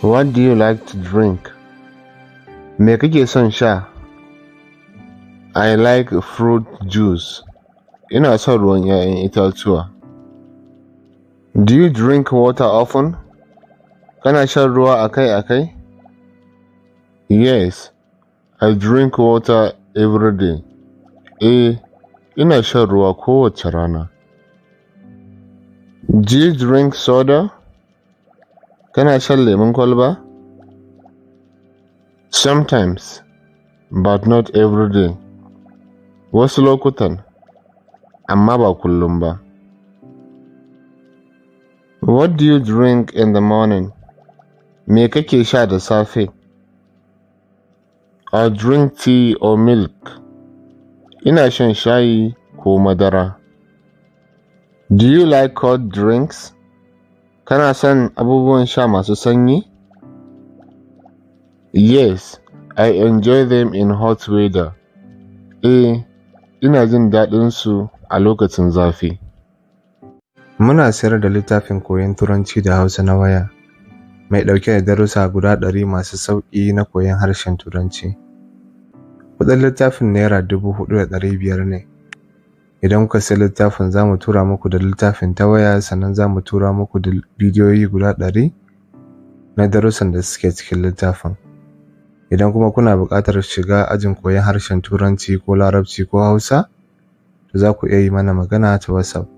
What do you like to drink? Me kake son sha? I like fruit juice. Ina son ruwan 'ya'yan itatuwa. Do you drink water often? Kana shan ruwa akai-akai? Yes, I drink water every day. Eh, ina shan ruwa kowace rana. Do you drink soda? Kana shan lemon kwalba? Sometimes, but not every day. Wasu lokutan, amma ba kullum ba. What do you drink in the morning? Me kake sha da safe? I drink tea or milk. Ina shan shayi ko madara. Do you like cold drinks? Kana son abubuwan sha masu sanyi? Yes, I enjoy them in hot weather. Eh, ina jin daɗin su a lokacin zafi. Muna sayar da littafin koyon Turanci da Hausa na waya, mai ɗauke da darussa guda 100 masu sauƙi na koyon harshen Turanci. Kuɗin littafin Naira 4,500 ne. Idan kuka sayi littafin za mu tura muku da littafin ta waya, sannan za mu tura muku da bidiyoyi guda 100 na darussan da suke cikin littafin. Idan kuma kuna buƙatar shiga ajin koyon harshen Turanci ko Larabci ko Hausa, to za ku iya yi mana magana ta WhatsApp.